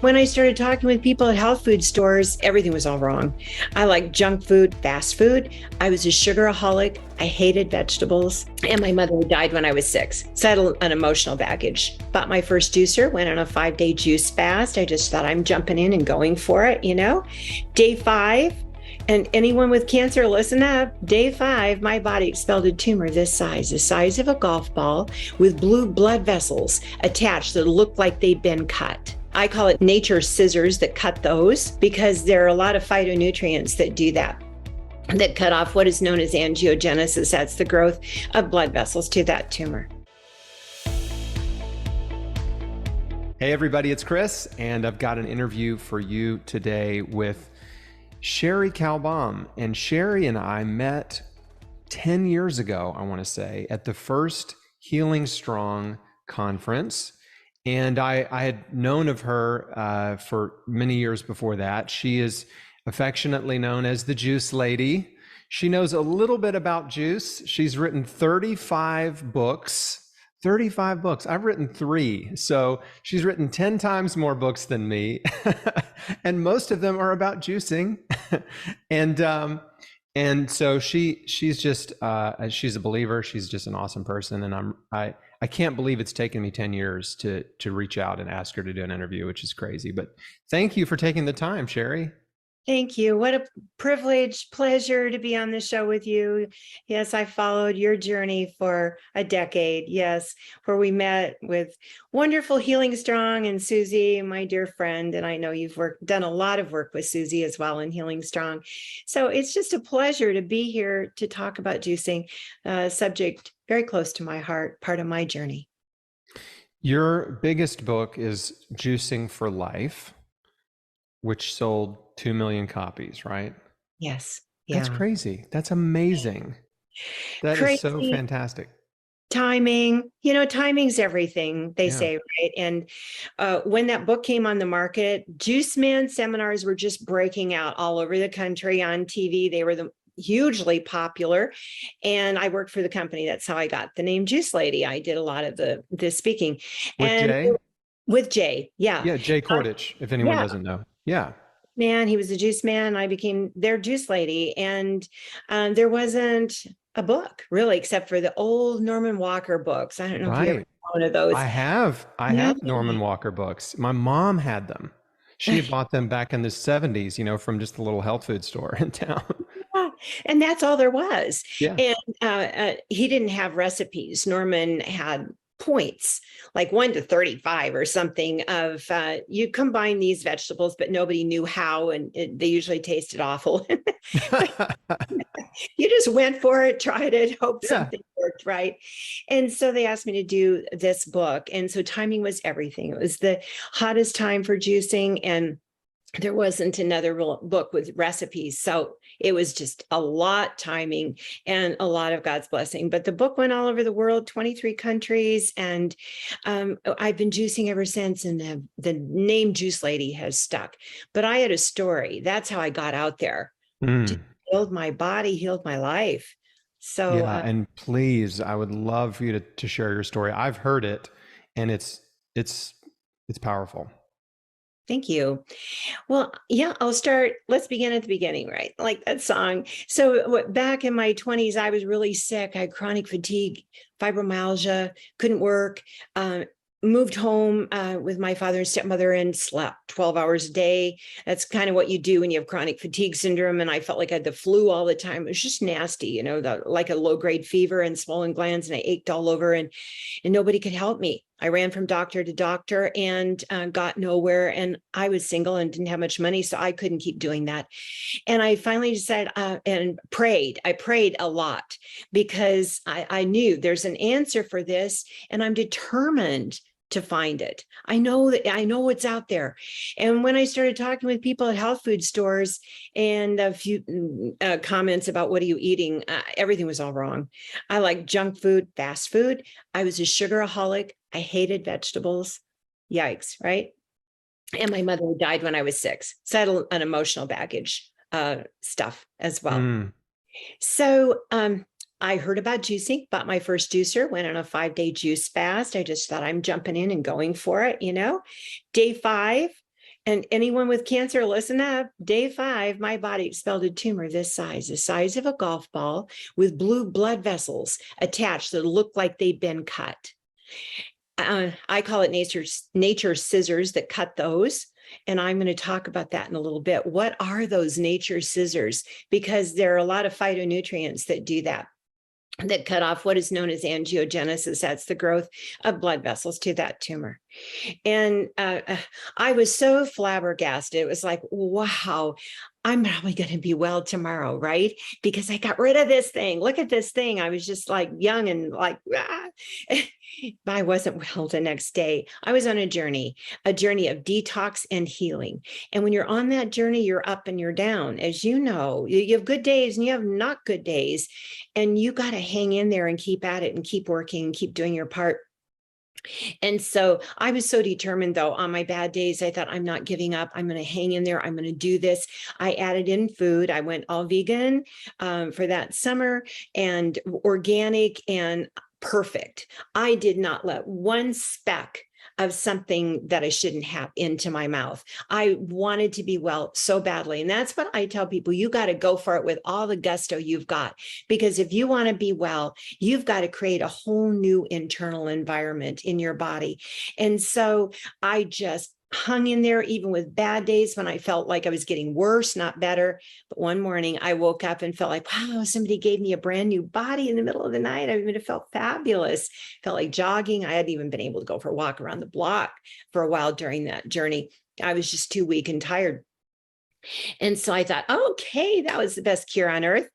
When I started talking with people at health food stores, everything was all wrong. I liked junk food, fast food. I was a sugaraholic. I hated vegetables. And my mother died when I was 6. So I had an emotional baggage. Bought my first juicer, went on a 5-day juice fast. I just thought I'm jumping in and going for it. Day 5, and anyone with cancer, listen up. Day 5, my body expelled a tumor this size, the size of a golf ball, with blue blood vessels attached that looked like they'd been cut. I call it nature's scissors that cut those, because there are a lot of phytonutrients that do that cut off what is known as angiogenesis. That's the growth of blood vessels to that tumor. Hey everybody, it's Chris, and I've got an interview for you today with Cherie Calbom. And Cherie and I met 10 years ago, I want to say, at the first Healing Strong conference. And I had known of her for many years before that. She is affectionately known as the Juice Lady. She knows a little bit about juice. She's written 35 books. 35 books. I've written 3. So she's written 10 times more books than me. And most of them are about juicing. And so she's just she's a believer. She's just an awesome person. And I can't believe it's taken me 10 years to reach out and ask her to do an interview, which is crazy. But thank you for taking the time, Cherie. Thank you. What a privilege, pleasure to be on the show with you. Yes, I followed your journey for a decade. Yes, where we met with wonderful Healing Strong and Susie, my dear friend. And I know you've done a lot of work with Susie as well in Healing Strong. So it's just a pleasure to be here to talk about juicing, a subject very close to my heart, part of my journey. Your biggest book is Juicing for Life, which sold 2 million copies, right? Yes. That's Yeah. crazy. That's amazing. That is Crazy. so fantastic. Timing, timing's everything, they say, right? And when that book came on the market, Juice Man seminars were just breaking out all over the country on TV. They were hugely popular. And I worked for the company. That's how I got the name Juice Lady. I did a lot of the speaking. With And Jay? with Jay, yeah. Yeah, Jay Kordich, if anyone Yeah. doesn't know. Yeah. Man, he was a juice man. I became their juice lady. And there wasn't a book really, except for the old Norman Walker books. I don't know if you ever Right. saw one of those. I have Yeah. Norman Walker books. My mom had them. She had bought them back in the 70s, from just a little health food store in town. And that's all there was. Yeah. And he didn't have recipes. Norman had points, like 1 to 35 or something, of you combine these vegetables, but nobody knew how, and they usually tasted awful. You just went for it, tried it, hoped something worked, right? And so they asked me to do this book. And so timing was everything. It was the hottest time for juicing, and there wasn't another book with recipes. So it was just a lot timing and a lot of God's blessing. But the book went all over the world, 23 countries. And I've been juicing ever since. And the name Juice Lady has stuck. But I had a story. That's how I got out there. Just healed my body, healed my life. So yeah, and please, I would love for you to share your story. I've heard it, and it's powerful. thank you. Well, yeah, let's begin at the beginning, right? Like that song. So back in my 20s, I was really sick. I had chronic fatigue, fibromyalgia, couldn't work. Moved home with my father and stepmother and slept 12 hours a day. That's kind of what you do when you have chronic fatigue syndrome. And I felt like I had the flu all the time. It was just nasty, like a low-grade fever and swollen glands, and I ached all over, and nobody could help me. I ran from doctor to doctor and got nowhere. And I was single and didn't have much money, so I couldn't keep doing that. And I finally decided and prayed. I prayed a lot, because I knew there's an answer for this, and I'm determined to find it. I know what's out there. And when I started talking with people at health food stores, and a few comments about what are you eating, everything was all wrong. I like junk food, fast food. I was a sugaraholic. I hated vegetables. Yikes, right? And my mother died when I was 6. So I had an emotional baggage stuff as well. So I heard about juicing, bought my first juicer, went on a 5-day juice fast. I just thought I'm jumping in and going for it. Day 5, And anyone with cancer, listen up. Day 5, my body expelled a tumor this size, the size of a golf ball, with blue blood vessels attached that looked like they'd been cut. I call it nature's scissors that cut those. And I'm going to talk about that in a little bit. What are those nature scissors? Because there are a lot of phytonutrients that do that, that cut off what is known as angiogenesis. That's the growth of blood vessels to that tumor. And I was so flabbergasted. It was like, wow, I'm probably going to be well tomorrow, right? Because I got rid of this thing. Look at this thing. I was just like young and like, but I wasn't well the next day. I was on a journey of detox and healing. And when you're on that journey, you're up and you're down. As you know, you have good days and you have not good days. And you got to hang in there and keep at it and keep working and keep doing your part. And so I was so determined, though, on my bad days, I thought, I'm not giving up. I'm going to hang in there. I'm going to do this. I added in food. I went all vegan for that summer, and organic and perfect. I did not let one speck of something that I shouldn't have into my mouth. I wanted to be well so badly. And that's what I tell people. You got to go for it with all the gusto you've got, because if you want to be well, you've got to create a whole new internal environment in your body. And so I just hung in there, even with bad days when I felt like I was getting worse, not better. But one morning I woke up and felt like, wow, somebody gave me a brand new body in the middle of the night. I mean, it felt fabulous. Felt like jogging. I hadn't even been able to go for a walk around the block for a while during that journey. I was just too weak and tired. And so I thought, okay, that was the best cure on earth,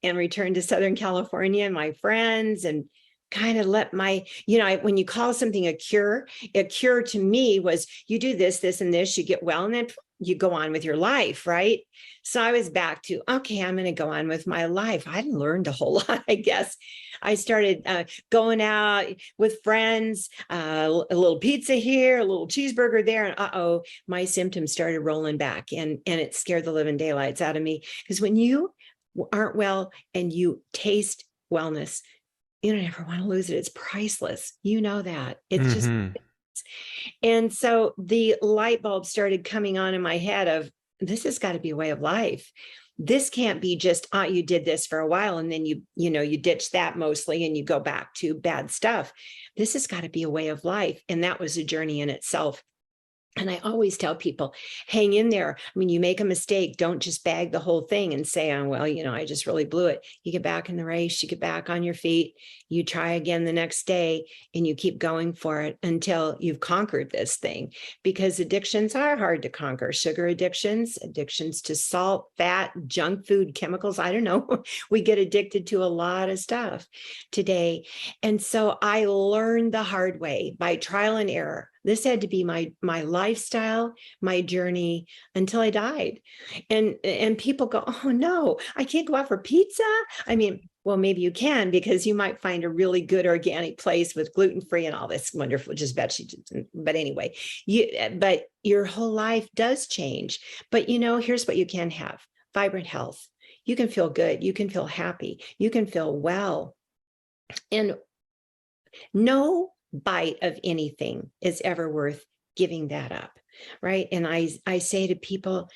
and returned to Southern California and my friends, and kind of let my, when you call something a cure to me was you do this, this, and this, you get well, and then you go on with your life, right? So I was back to, okay, I'm going to go on with my life. I hadn't learned a whole lot, I guess. I started going out with friends, a little pizza here, a little cheeseburger there, and my symptoms started rolling back, and it scared the living daylights out of me. Because when you aren't well and you taste wellness, you don't ever want to lose it. It's priceless. You know that. It's just, and so the light bulb started coming on in my head of, this has got to be a way of life. This can't be just, you did this for a while and then you ditch that mostly and you go back to bad stuff. This has got to be a way of life. And that was a journey in itself. And I always tell people, hang in there. I mean, you make a mistake, don't just bag the whole thing and say, oh, well, I just really blew it. You get back in the race, you get back on your feet, you try again the next day, and you keep going for it until you've conquered this thing. Because addictions are hard to conquer. Sugar addictions to salt, fat, junk food, chemicals. I don't know. We get addicted to a lot of stuff today. And so I learned the hard way by trial and error. This had to be my lifestyle, my journey until I died. And people go, oh no, I can't go out for pizza. I mean, well, maybe you can, because you might find a really good organic place with gluten-free and all this wonderful, just vegetables. But anyway, but your whole life does change. But here's what you can have: vibrant health. You can feel good. You can feel happy. You can feel well. And no bite of anything is ever worth giving that up, right? And I say to people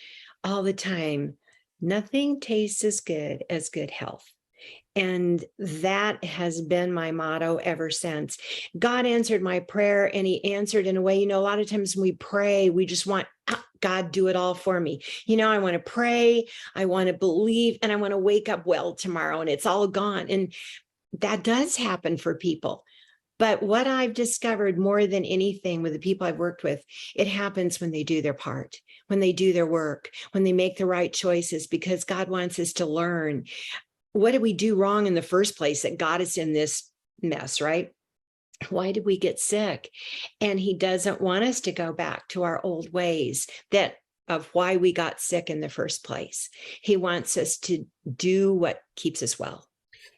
all the time, nothing tastes as good as good health. And that has been my motto ever since. God answered my prayer, and he answered in a way, a lot of times when we pray, we just want God do it all for me. I want to pray, I want to believe, and I want to wake up well tomorrow, and it's all gone. And that does happen for people. But what I've discovered more than anything with the people I've worked with, it happens when they do their part, when they do their work, when they make the right choices, because God wants us to learn. What did we do wrong in the first place that got us in this mess, right? Why did we get sick? And he doesn't want us to go back to our old ways of why we got sick in the first place. He wants us to do what keeps us well.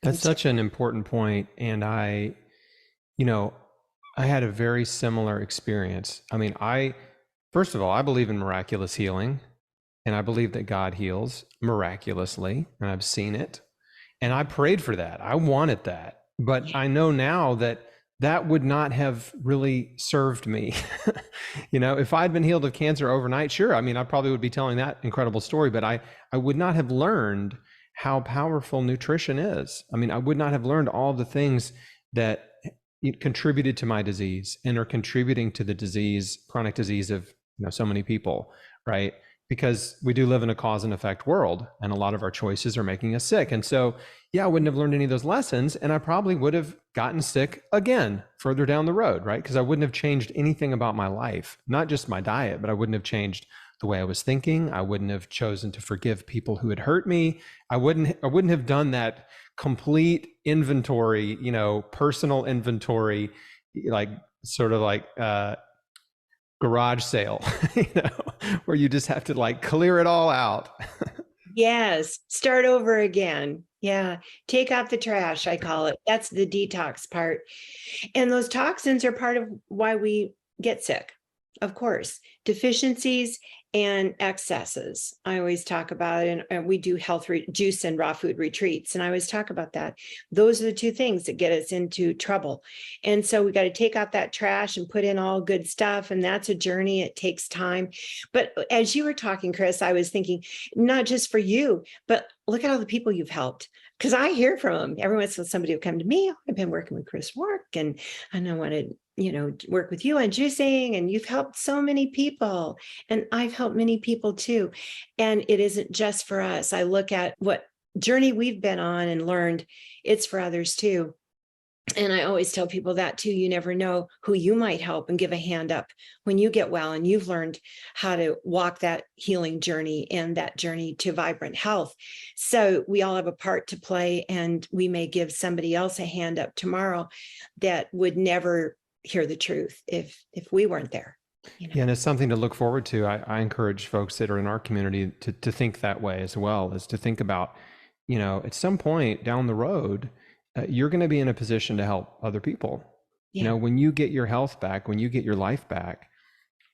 That's such an important point. And I had a very similar experience. I mean, first of all, I believe in miraculous healing, and I believe that God heals miraculously, and I've seen it. And I prayed for that. I wanted that. But I know now that that would not have really served me. If I'd been healed of cancer overnight, sure. I mean, I probably would be telling that incredible story, but I would not have learned how powerful nutrition is. I mean, I would not have learned all the things that contributed to my disease and are contributing to the disease, chronic disease of so many people, right? Because we do live in a cause and effect world, and a lot of our choices are making us sick. And so, yeah, I wouldn't have learned any of those lessons, and I probably would have gotten sick again further down the road, right? Because I wouldn't have changed anything about my life, not just my diet, but I wouldn't have changed the way I was thinking. I wouldn't have chosen to forgive people who had hurt me. I wouldn't have done that complete inventory, personal inventory, like sort of like garage sale, where you just have to like clear it all out. Yes, start over again. Yeah, take out the trash, I call it. That's the detox part. And those toxins are part of why we get sick, of course. Deficiencies and excesses. I always talk about it, and we do health juice and raw food retreats, and I always talk about that. Those are the two things that get us into trouble. And so we got to take out that trash and put in all good stuff, and that's a journey. It takes time. But as you were talking, Chris, I was thinking, not just for you, but look at all the people you've helped. Because I hear from them. Every once in a while, somebody will come to me. I've been working with Chris WARK, and I want to work with you on juicing, and you've helped so many people, and I've helped many people too. And it isn't just for us. I look at what journey we've been on and learned, it's for others too. And I always tell people that too. You never know who you might help and give a hand up when you get well and you've learned how to walk that healing journey and that journey to vibrant health. So we all have a part to play, and we may give somebody else a hand up tomorrow that would never hear the truth if we weren't there. Yeah, and it's something to look forward to. I encourage folks that are in our community to think that way as well, as to think about, at some point down the road, you're going to be in a position to help other people. Yeah. When you get your health back, when you get your life back,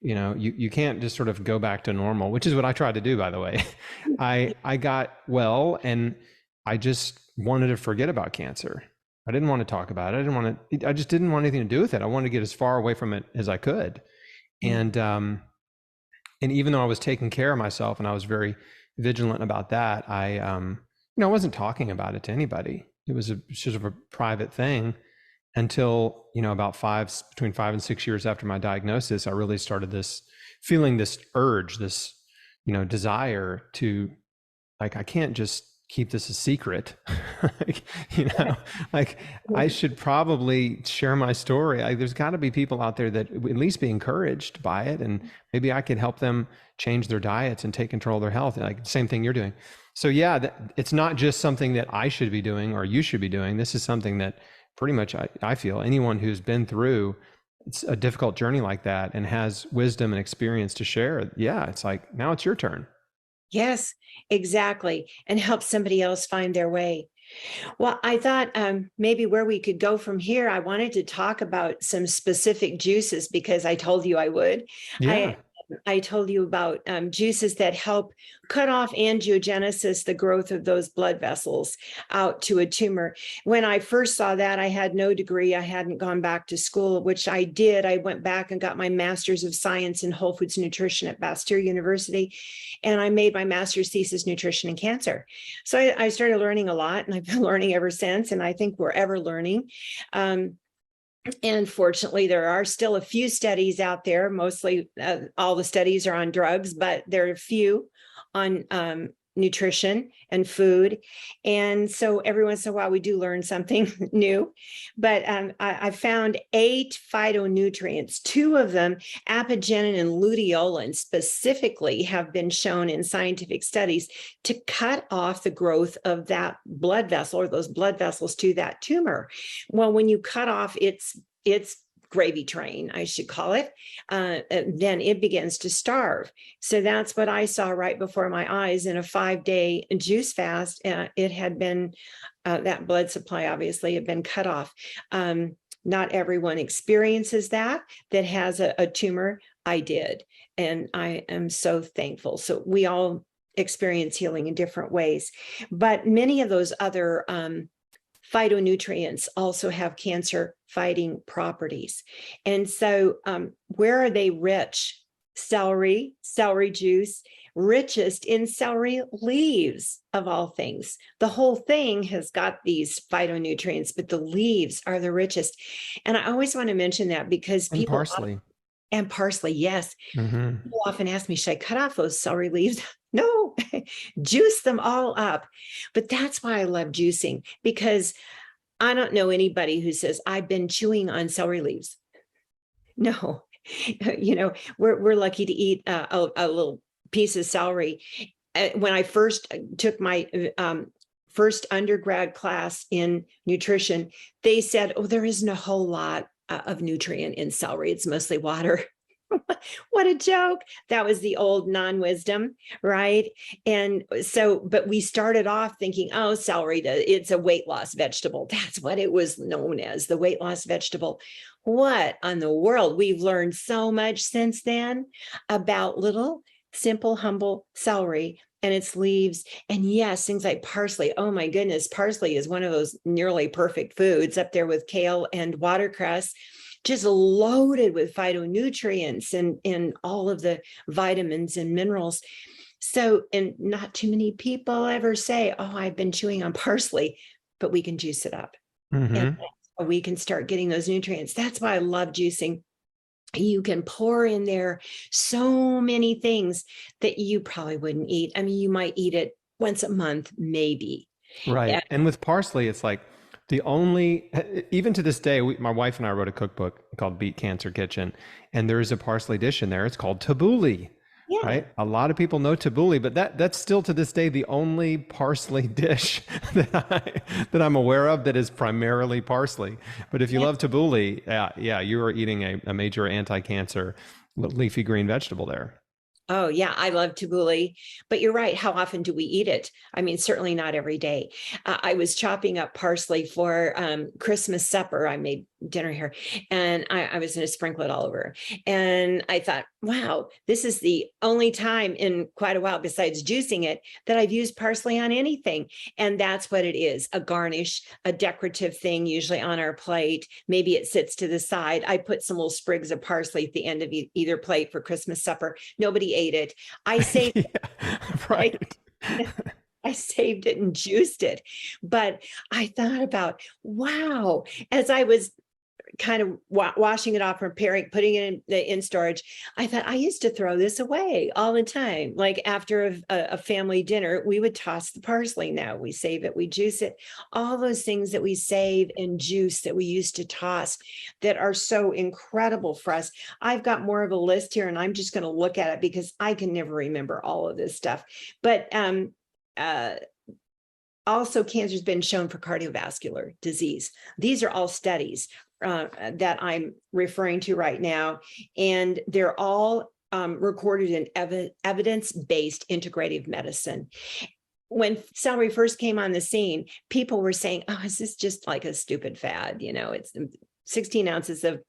you can't just sort of go back to normal, which is what I tried to do, by the way. I got well, and I just wanted to forget about cancer. I didn't want to talk about it. I just didn't want anything to do with it. I wanted to get as far away from it as I could. And even though I was taking care of myself and I was very vigilant about that, I wasn't talking about it to anybody. It was sort of a private thing until, about between 5 and 6 years after my diagnosis, I really started feeling this urge, this, desire to, like, I can't just keep this a secret. I should probably share my story. There's got to be people out there that would at least be encouraged by it, and maybe I could help them change their diets and take control of their health. Like the same thing you're doing. So yeah, it's not just something that I should be doing or you should be doing. This is something that pretty much I feel anyone who's been through a difficult journey like that and has wisdom and experience to share. Yeah, it's like, now it's your turn. Yes, exactly. And help somebody else find their way. Well, I thought maybe where we could go from here, I wanted to talk about some specific juices because I told you I would. Yeah. I told you about juices that help cut off angiogenesis, the growth of those blood vessels out to a tumor. When I first saw that, I had no degree. I hadn't gone back to school, which I did. I went back and got my Master's of Science in Whole Foods Nutrition at Bastyr University, and I made my master's thesis, Nutrition and Cancer. So I started learning a lot, and I've been learning ever since, and I think we're ever learning. And fortunately, there are still a few studies out there. Mostly all the studies are on drugs, but there are a few on nutrition and food. And so every once in a while, we do learn something new. But I found 8 phytonutrients. 2 of them, apigenin and luteolin, specifically have been shown in scientific studies to cut off the growth of that blood vessel or those blood vessels to that tumor. Well, when you cut off its gravy train, I should call it, then it begins to starve. So that's what I saw right before my eyes in a 5-day juice fast. It had been, that blood supply obviously had been cut off. Not everyone experiences that has a tumor. I did. And I am so thankful. So we all experience healing in different ways. But many of those other phytonutrients also have cancer fighting properties. And so where are they rich? Celery, celery juice, richest in celery leaves of all things. The whole thing has got these phytonutrients, but the leaves are the richest. And I always want to mention that because And people parsley. and parsley, yes. Mm-hmm. People often ask me, should I cut off those celery leaves? No, juice them all up. But that's why I love juicing, because I don't know anybody who says, I've been chewing on celery leaves. No, we're lucky to eat a little piece of celery. When I first took my first undergrad class in nutrition, they said, oh, there isn't a whole lot of nutrient in celery. It's mostly water. What a joke. That was the old non-wisdom, right? And so, but we started off thinking, oh, celery, it's a weight loss vegetable. That's what it was known as, the weight loss vegetable. What on the world? We've learned so much since then about little, simple, humble celery and its leaves. And yes, things like parsley. Oh my goodness, parsley is one of those nearly perfect foods up there with kale and watercress, just loaded with phytonutrients and all of the vitamins and minerals. So, and not too many people ever say, oh, I've been chewing on parsley, but we can juice it up. And we can start getting those nutrients. That's why I love juicing. You can pour in there so many things that you probably wouldn't eat. I mean, you might eat it once a month, maybe. Right. And with parsley, it's like the only, even to this day, my wife and I wrote a cookbook called Beat Cancer Kitchen, and there is a parsley dish in there. It's called tabbouleh. Yeah. Right. A lot of people know tabbouleh, but that's still to this day the only parsley dish that I'm aware of that is primarily parsley. But if you love tabbouleh, yeah, you are eating a major anti-cancer leafy green vegetable there. Oh, yeah, I love tabbouleh, but you're right. How often do we eat it? I mean, certainly not every day. I was chopping up parsley for Christmas supper. I made dinner here, and I was going to sprinkle it all over. And I thought, wow, this is the only time in quite a while, besides juicing it, that I've used parsley on anything. And that's what it is, a garnish, a decorative thing, usually on our plate. Maybe it sits to the side. I put some little sprigs of parsley at the end of either plate for Christmas supper. Nobody ate it. I saved Right. I saved it and juiced it. But I thought about, wow, as I was kind of washing it off, preparing, putting it in storage, I thought I used to throw this away all the time. Like after a family dinner, we would toss the parsley. Now we save it, we juice it, all those things that we save and juice that we used to toss that are so incredible for us. I've got more of a list here, and I'm just going to look at it because I can never remember all of this stuff. But also, cancer has been shown for cardiovascular disease. These are all studies that I'm referring to right now, and they're all recorded in evidence-based integrative medicine. When celery first came on the scene, people were saying, oh, is this just like a stupid fad? You know, it's 16 ounces of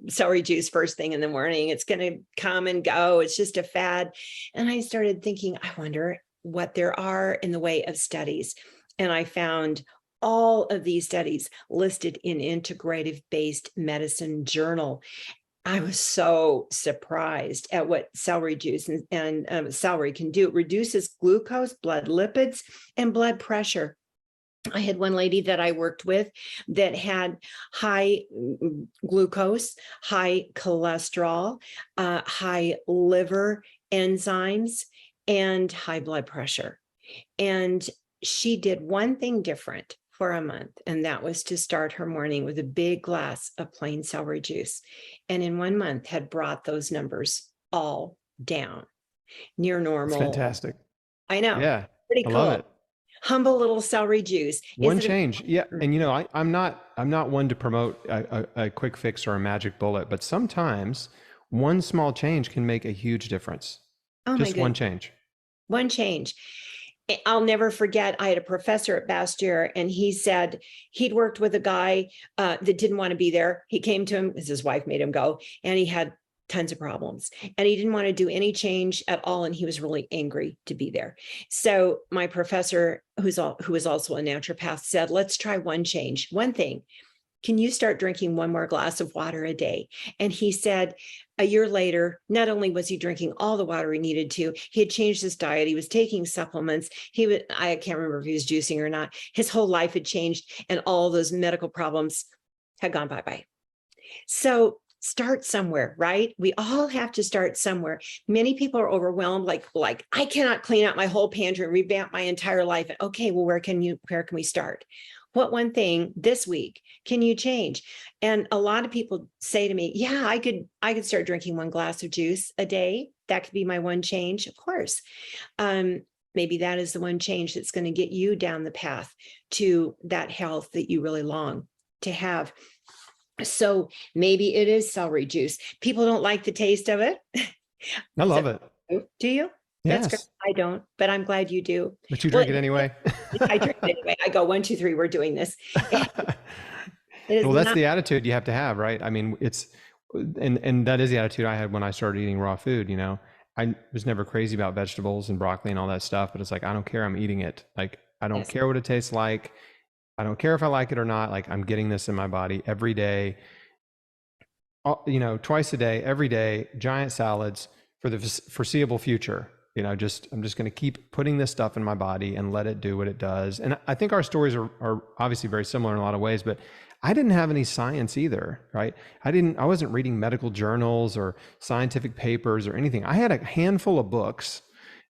celery juice first thing in the morning. It's going to come and go. It's just a fad. And I started thinking, I wonder what there are in the way of studies. And I found all of these studies listed in integrative-based medicine journal. I was so surprised at what celery juice and celery can do. It reduces glucose, blood lipids, and blood pressure. I had one lady that I worked with that had high glucose, high cholesterol, high liver enzymes, and high blood pressure. And she did one thing different for a month, and that was to start her morning with a big glass of plain celery juice. And in 1 month had brought those numbers all down near normal. It's fantastic. I know. Yeah. Pretty cool. I love it. Humble little celery juice. One change. Yeah. And you know, I'm not one to promote a quick fix or a magic bullet, but sometimes one small change can make a huge difference. Oh, just one change. One change. I'll never forget, I had a professor at Bastyr, and he said he'd worked with a guy that didn't want to be there. He came to him because his wife made him go, and he had tons of problems, and he didn't want to do any change at all, and he was really angry to be there. So my professor, who was also a naturopath, said, let's try one change, one thing. Can you start drinking one more glass of water a day? And he said, a year later, not only was he drinking all the water he needed to, he had changed his diet. He was taking supplements. I can't remember if he was juicing or not. His whole life had changed, and all those medical problems had gone bye-bye. So start somewhere, right? We all have to start somewhere. Many people are overwhelmed, like I cannot clean out my whole pantry and revamp my entire life. Okay, well, where can we start? What one thing this week can you change? And a lot of people say to me, yeah, I could start drinking one glass of juice a day. That could be my one change. Of course. Maybe that is the one change that's going to get you down the path to that health that you really long to have. So maybe it is celery juice. People don't like the taste of it. I love it. Do you? That's great. Yes. I don't, but I'm glad you do. But you drink it anyway. I drink it anyway. I go 1, 2, 3. We're doing this. Well, that's the attitude you have to have, right? I mean, and that is the attitude I had when I started eating raw food. You know, I was never crazy about vegetables and broccoli and all that stuff, but it's like, I don't care. I'm eating it. Like, I don't care what it tastes like. I don't care if I like it or not. Like, I'm getting this in my body every day, you know, twice a day, every day, giant salads for the foreseeable future. You know, I'm just going to keep putting this stuff in my body and let it do what it does. And I think our stories are obviously very similar in a lot of ways, but I didn't have any science either, right? I wasn't reading medical journals or scientific papers or anything. I had a handful of books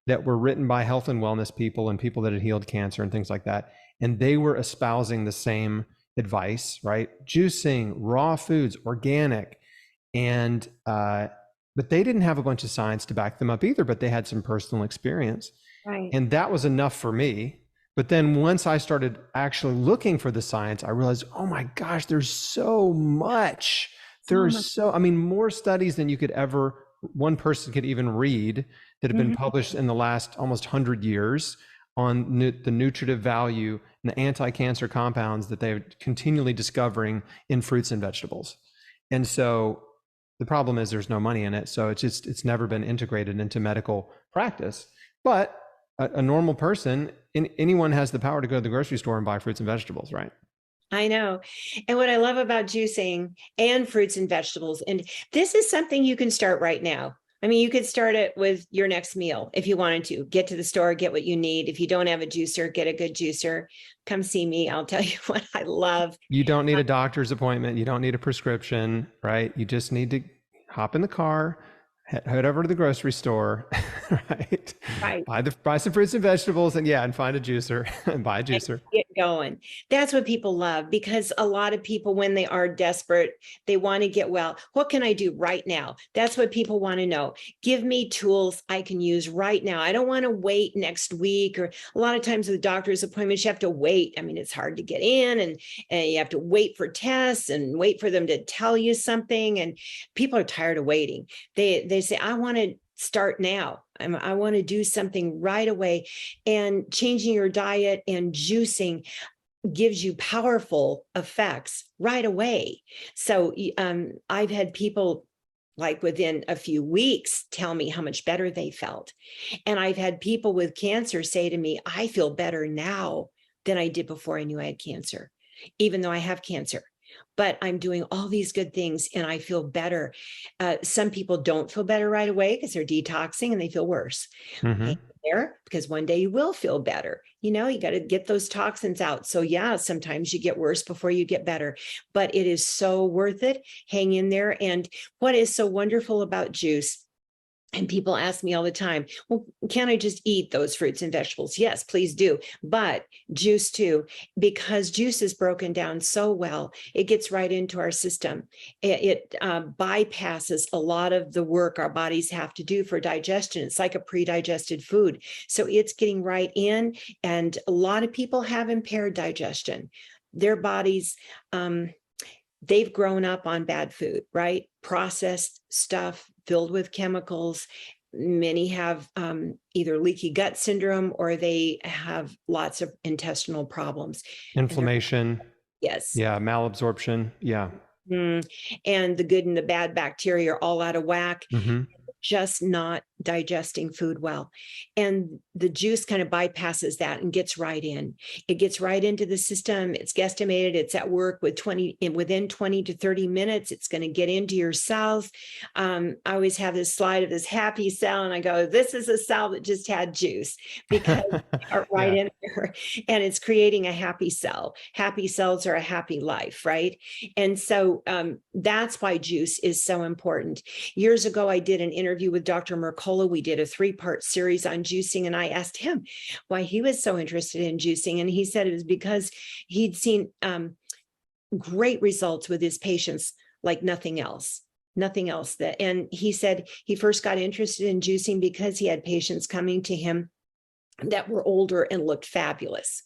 that were written by health and wellness people and people that had healed cancer and things like that. And they were espousing the same advice, right? Juicing, raw foods, organic, and, but they didn't have a bunch of science to back them up either, but they had some personal experience. Right. And that was enough for me. But then once I started actually looking for the science, I realized, oh my gosh, there's so much. I mean, more studies than you could ever, one person could even read that have been published in the last almost 100 years on the nutritive value and the anti-cancer compounds that they're continually discovering in fruits and vegetables. And so the problem is there's no money in it. So it's never been integrated into medical practice. But a normal person, anyone has the power to go to the grocery store and buy fruits and vegetables, right? I know. And what I love about juicing and fruits and vegetables, and this is something you can start right now. I mean, you could start it with your next meal if you wanted to. Get to the store, get what you need. If you don't have a juicer, get a good juicer. Come see me. I'll tell you what I love. You don't need a doctor's appointment. You don't need a prescription, right? You just need to hop in the car, head over to the grocery store, right? Buy some fruits and vegetables, and find a juicer and buy a juicer. Get going. That's what people love, because a lot of people, when they are desperate, they want to get well. What can I do right now? That's what people want to know. Give me tools I can use right now. I don't want to wait next week, or a lot of times with doctor's appointments, you have to wait. I mean, it's hard to get in, and you have to wait for tests and wait for them to tell you something. And people are tired of waiting. They say, I want to start now. I want to do something right away. And changing your diet and juicing gives you powerful effects right away. So I've had people, like, within a few weeks, tell me how much better they felt. And I've had people with cancer say to me, I feel better now than I did before I knew I had cancer, even though I have cancer. But I'm doing all these good things and I feel better. Some people don't feel better right away because they're detoxing and they feel worse. Hang there, because one day you will feel better. You know, you got to get those toxins out. So yeah, sometimes you get worse before you get better, but it is so worth it. Hang in there. And what is so wonderful about juice, and people ask me all the time, well, can I just eat those fruits and vegetables? Yes, please do. But juice too, because juice is broken down so well, it gets right into our system. It bypasses a lot of the work our bodies have to do for digestion. It's like a pre-digested food. So it's getting right in. And a lot of people have impaired digestion. Their bodies, they've grown up on bad food, right? Processed stuff filled with chemicals. Many have either leaky gut syndrome, or they have lots of intestinal problems. Inflammation. Yes. Yeah. Malabsorption. Yeah. Mm. And the good and the bad bacteria are all out of whack, Hmm. just not digesting food well. And the juice kind of bypasses that and gets right in. It gets right into the system. It's guesstimated it's at work within 20 to 30 minutes. It's going to get into your cells. I always have this slide of this happy cell, and I go, this is a cell that just had juice, because are right Yeah. in there, and it's creating a happy cell. Happy cells are a happy life, right? And so that's why juice is so important. Years ago, I did an interview with Dr. Mercola. We did a 3-part series on juicing, and I asked him why he was so interested in juicing. And he said it was because he'd seen great results with his patients like nothing else. Nothing else. And he said he first got interested in juicing because he had patients coming to him that were older and looked fabulous,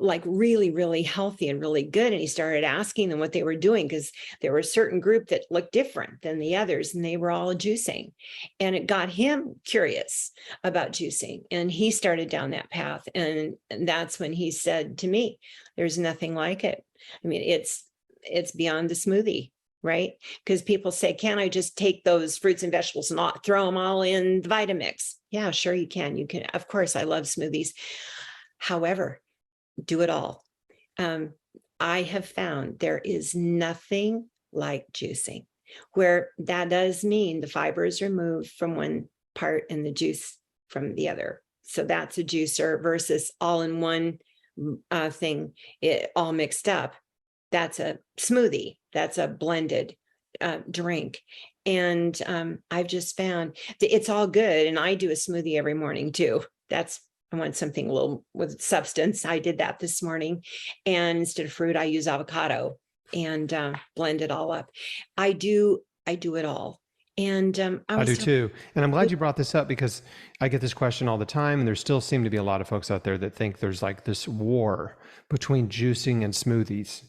like really, really healthy and really good. And he started asking them what they were doing, because there were a certain group that looked different than the others, and they were all juicing. And it got him curious about juicing, and he started down that path. And that's when he said to me, there's nothing like it. I mean, it's beyond the smoothie, right? Because people say, can't I just take those fruits and vegetables and throw them all in the Vitamix? Yeah, sure you can. You can. Of course, I love smoothies. However, do it all. I have found there is nothing like juicing, where that does mean the fiber is removed from one part and the juice from the other. So that's a juicer versus all in one thing, all mixed up. That's a smoothie. That's a blended drink. And I've just found that it's all good. And I do a smoothie every morning too. I want something a little with substance. I did that this morning. And instead of fruit, I use avocado and blend it all up. I do it all. And I do too. And I'm glad you brought this up, because I get this question all the time, and there still seem to be a lot of folks out there that think there's like this war between juicing and smoothies,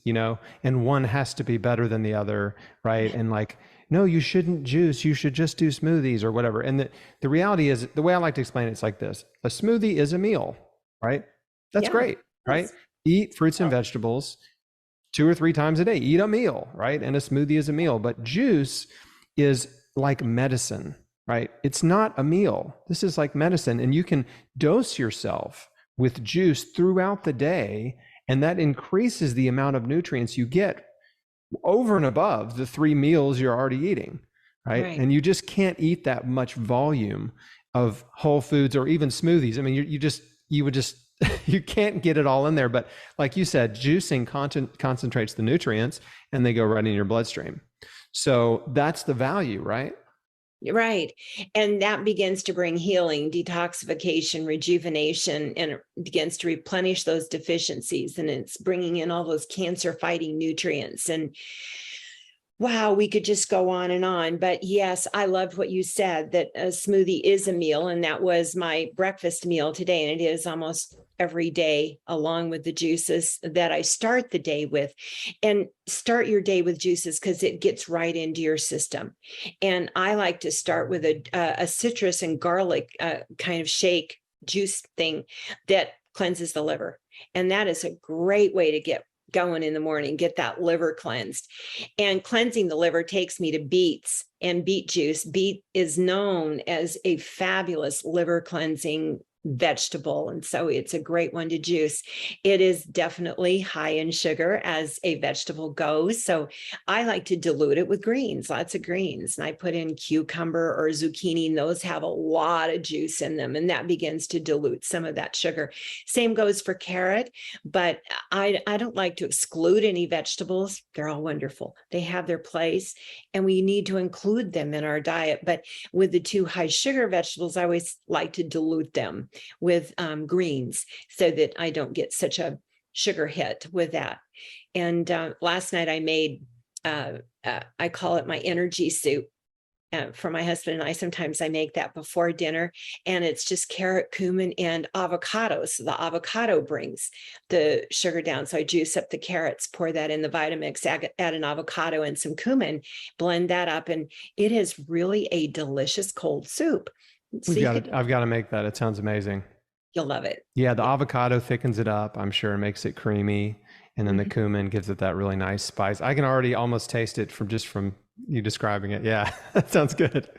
and one has to be better than the other, right? And like, no, you shouldn't juice, you should just do smoothies or whatever. And the reality is, the way I like to explain it's like this: a smoothie is a meal, right? That's great, right? Eat fruits and vegetables 2 or 3 times a day, eat a meal, right? And a smoothie is a meal. But juice is like medicine, right? It's not a meal. This is like medicine. And you can dose yourself with juice throughout the day, and that increases the amount of nutrients you get over and above the 3 meals you're already eating, right? And you just can't eat that much volume of whole foods or even smoothies. I mean, you would just you can't get it all in there. But like you said, juicing concentrates the nutrients, and they go right in your bloodstream. So that's the value, right? Right. And that begins to bring healing, detoxification, rejuvenation, and it begins to replenish those deficiencies. And it's bringing in all those cancer fighting nutrients. And wow, we could just go on and on. But yes, I loved what you said, that a smoothie is a meal. And that was my breakfast meal today. And it is almost every day, along with the juices that I start the day with. And start your day with juices, because it gets right into your system. And I like to start with a citrus and garlic kind of shake juice thing that cleanses the liver. And that is a great way to get going in the morning, get that liver cleansed. And cleansing the liver takes me to beets and beet juice. Beet is known as a fabulous liver cleansing vegetable, and so it's a great one to juice. It is definitely high in sugar, as a vegetable goes, so I like to dilute it with greens, lots of greens, and I put in cucumber or zucchini, and those have a lot of juice in them, and that begins to dilute some of that sugar. Same goes for carrot, but I don't like to exclude any vegetables. They're all wonderful. They have their place, and we need to include them in our diet. But with the 2 high sugar vegetables, I always like to dilute them with greens, so that I don't get such a sugar hit with that. And last night I made, I call it my energy soup. For my husband and I, sometimes I make that before dinner, and it's just carrot, cumin, and avocado. So the avocado brings the sugar down. So I juice up the carrots, pour that in the Vitamix, add an avocado and some cumin, blend that up, and it is really a delicious cold soup. So I've got to make that. It sounds amazing. You'll love it. Yeah, the avocado thickens it up, I'm sure, makes it creamy. and then the Mhm. cumin gives it that really nice spice. I can already almost taste it from you describing it. Yeah, that sounds good.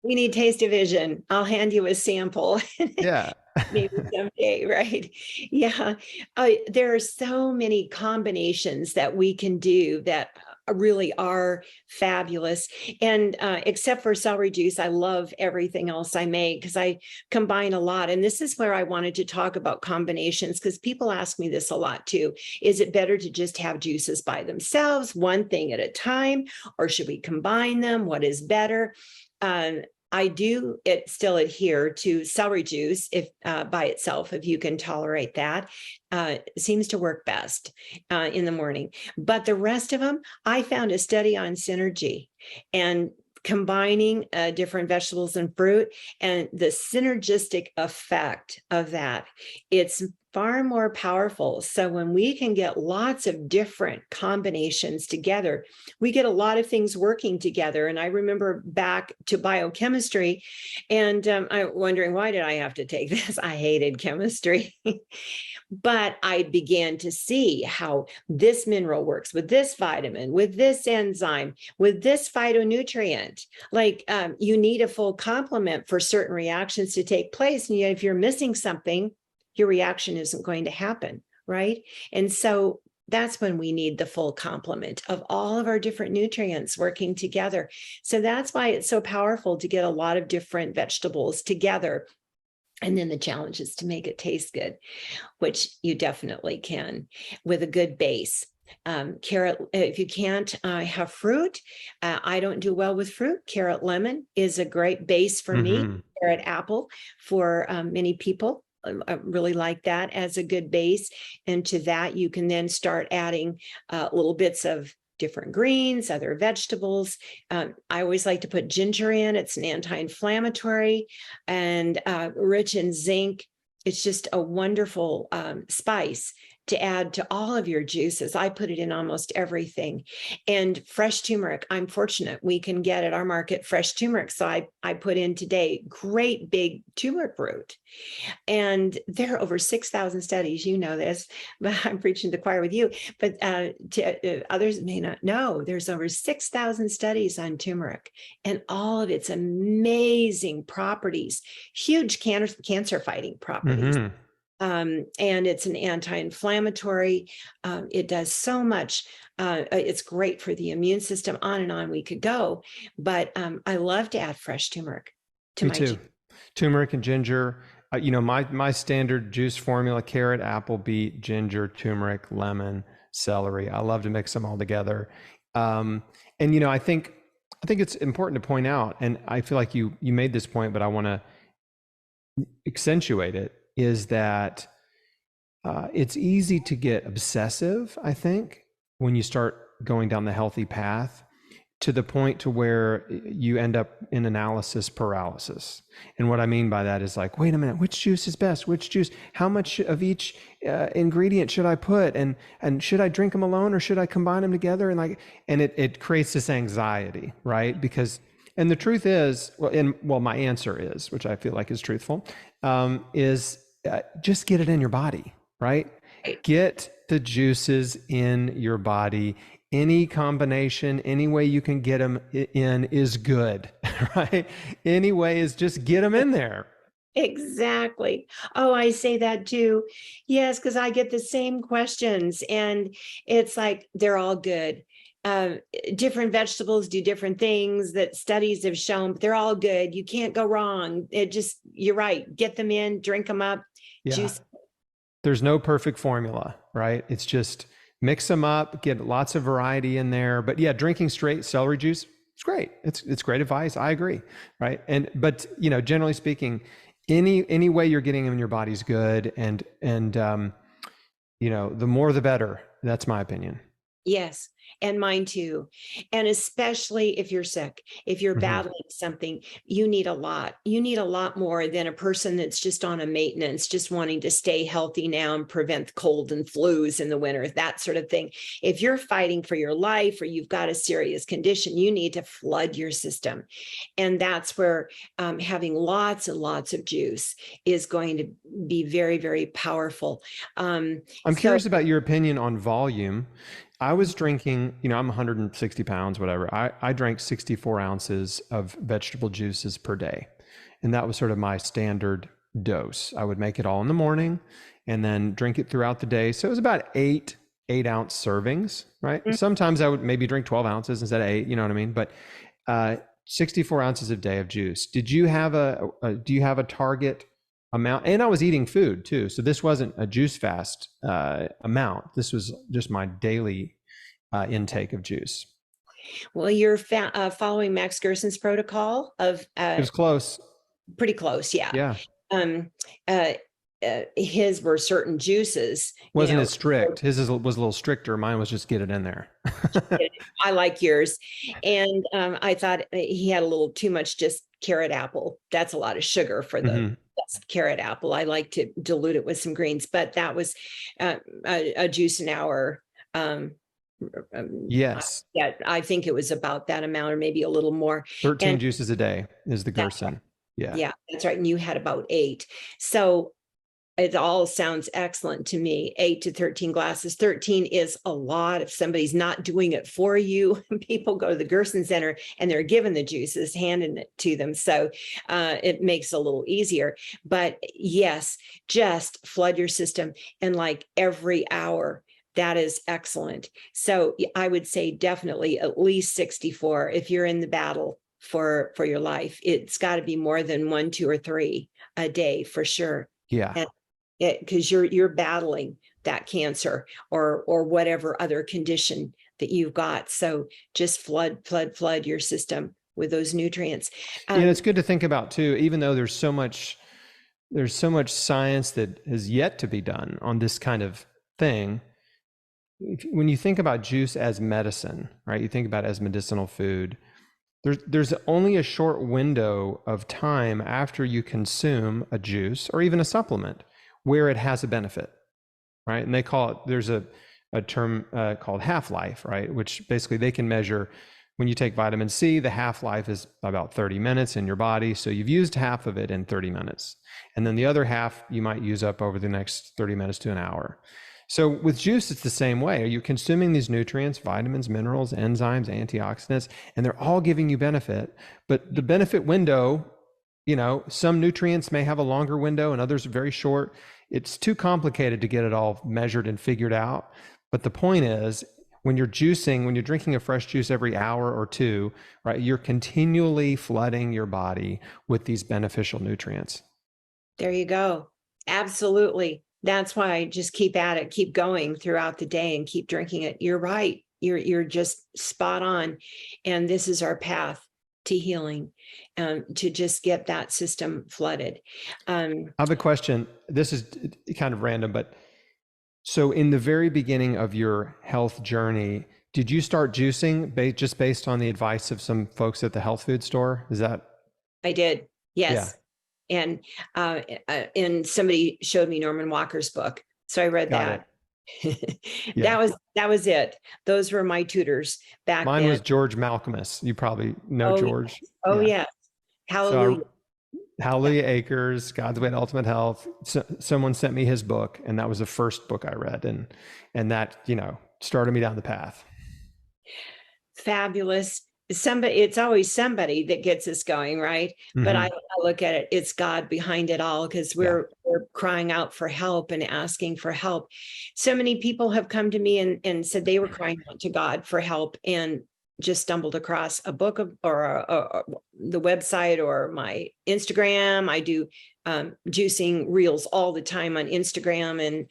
We need taste of vision. I'll hand you a sample. Yeah. Maybe someday, right? Yeah. There are so many combinations that we can do that really are fabulous. And except for celery juice, I love everything else I make because I combine a lot. And this is where I wanted to talk about combinations because people ask me this a lot too. Is it better to just have juices by themselves, one thing at a time, or should we combine them? What is better? Um, I do still adhere to celery juice if by itself, if you can tolerate that. It seems to work best in the morning. But the rest of them, I found a study on synergy and combining different vegetables and fruit and the synergistic effect of that. It's far more powerful. So when we can get lots of different combinations together, we get a lot of things working together. And I remember back to biochemistry, and I'm wondering, why did I have to take this? I hated chemistry. But I began to see how this mineral works with this vitamin, with this enzyme, with this phytonutrient. Like you need a full complement for certain reactions to take place. And yet, if you're missing something, your reaction isn't going to happen, right? And so that's when we need the full complement of all of our different nutrients working together. So that's why it's so powerful to get a lot of different vegetables together. And then the challenge is to make it taste good, which you definitely can with a good base. Carrot, if you can't have fruit, I don't do well with fruit. Carrot lemon is a great base for me. Hmm. Carrot apple for many people. I really like that as a good base. And to that, you can then start adding little bits of different greens, other vegetables. I always like to put ginger in. It's an anti-inflammatory and rich in zinc. It's just a wonderful spice to add to all of your juices. I put it in almost everything. And fresh turmeric, I'm fortunate we can get at our market fresh turmeric. So I put in today great big turmeric root. And there are over 6,000 studies, you know this, but I'm preaching to the choir with you, but others may not know, there's over 6,000 studies on turmeric and all of its amazing properties, huge cancer fighting properties. Hmm. And it's an anti-inflammatory. It does so much. It's great for the immune system. On and on we could go. But I love to add fresh turmeric to Me my too. juice. Turmeric and ginger. My standard juice formula: carrot, apple, beet, ginger, turmeric, lemon, celery. I love to mix them all together. And I think it's important to point out, and I feel like you made this point, but I want to accentuate it, is that it's easy to get obsessive, I think, when you start going down the healthy path, to the point to where you end up in analysis paralysis. And what I mean by that is like, wait a minute, which juice is best? Which juice? How much of each ingredient should I put? And should I drink them alone or should I combine them together? And it creates this anxiety, right? Because, and the truth is, my answer is, which I feel like is truthful, is just get it in your body, right? Right. Get the juices in your body. Any combination, any way you can get them in is good, right? Any way is just get them in there. Exactly. Oh, I say that too. Yes, because I get the same questions, and it's like they're all good. Uh, Different vegetables do different things that studies have shown, but they're all good. You can't go wrong. You're right. Get them in, drink them up, Yeah. juice. There's no perfect formula, right? It's just mix them up, get lots of variety in there. But yeah, drinking straight celery juice, it's great. It's great advice. I agree, right? But generally speaking, any way you're getting them in your body's good, and the more the better. That's my opinion. Yes, and mine too. And especially if you're sick, if you're Hmm. battling something, you need a lot. You need a lot more than a person that's just on a maintenance, just wanting to stay healthy now and prevent cold and flus in the winter, that sort of thing. If you're fighting for your life or you've got a serious condition, you need to flood your system. And that's where having lots and lots of juice is going to be very, very powerful. I'm So curious about your opinion on volume. I was drinking, I'm 160 pounds, whatever. I drank 64 ounces of vegetable juices per day. And that was sort of my standard dose. I would make it all in the morning and then drink it throughout the day. So it was about 8 ounce servings, right? Sometimes I would maybe drink 12 ounces instead of 8, you know what I mean? But 64 ounces a day of juice. Did you have do you have a target amount? And I was eating food too. So this wasn't a juice fast amount. This was just my daily intake of juice. well, you're following Max Gerson's protocol of It was close. pretty close, yeah. Yeah. Um, uh, his were certain juices, Wasn't as strict. His was a little stricter. Mine was just get it in there. I like yours. And I thought he had a little too much just carrot apple. That's a lot of sugar for the Mhm. carrot apple. I like to dilute it with some greens, but that was a juice an hour. Yes. Yeah, I think it was about that amount or maybe a little more. 13 And juices a day is the that's right. Gerson. Yeah. Yeah, that's right. And you had about 8. So it all sounds excellent to me. 8 to 13 glasses. 13 is a lot. If somebody's not doing it for you, people go to the Gerson Center and they're given the juices, handing it to them. So it makes it a little easier. But yes, just flood your system. And like every hour, that is excellent. So I would say definitely at least 64 if you're in the battle for your life. It's got to be more than 1, 2, or 3 a day for sure. Yeah. And because you're battling that cancer or whatever other condition that you've got. So just flood your system with those nutrients. It's good to think about too, even though there's so much science that has yet to be done on this kind of thing. When you think about juice as medicine, right? You think about it as medicinal food. There's only a short window of time after you consume a juice or even a supplement where it has a benefit, right? And they call it, there's a term called half-life, right? Which basically they can measure when you take vitamin C, the half-life is about 30 minutes in your body. So you've used half of it in 30 minutes. And then the other half you might use up over the next 30 minutes to an hour. So with juice, it's the same way. Are you consuming these nutrients, vitamins, minerals, enzymes, antioxidants, and they're all giving you benefit, but the benefit window, some nutrients may have a longer window and others are very short. It's too complicated to get it all measured and figured out. But the point is, when you're juicing, when you're drinking a fresh juice every hour or two, right, you're continually flooding your body with these beneficial nutrients. There you go. Absolutely. That's why I just keep at it, keep going throughout the day and keep drinking it. You're right. You're just spot on. And this is our path to healing, to just get that system flooded. I have a question. This is kind of random, but so in the very beginning of your health journey, did you start juicing just based on the advice of some folks at the health food store? Is that? I did. Yes. Yeah. And somebody showed me Norman Walker's book. So I read Got that. Yeah. That was it. Those were my tutors back Mine then. was George Malcolmus. You probably know George. Yes. Oh, yeah. Hallelujah. So, Hallelujah Acres, God's Way to Ultimate Health. So, someone sent me his book, and that was the first book I read, and that started me down the path. Fabulous. It's always somebody that gets us going, right? Mm-hmm. But I look at it, it's God behind it all, because we're crying out for help and asking for help. So many people have come to me and said they were crying out to God for help and just stumbled across a book or the website or my Instagram. I do juicing reels all the time on Instagram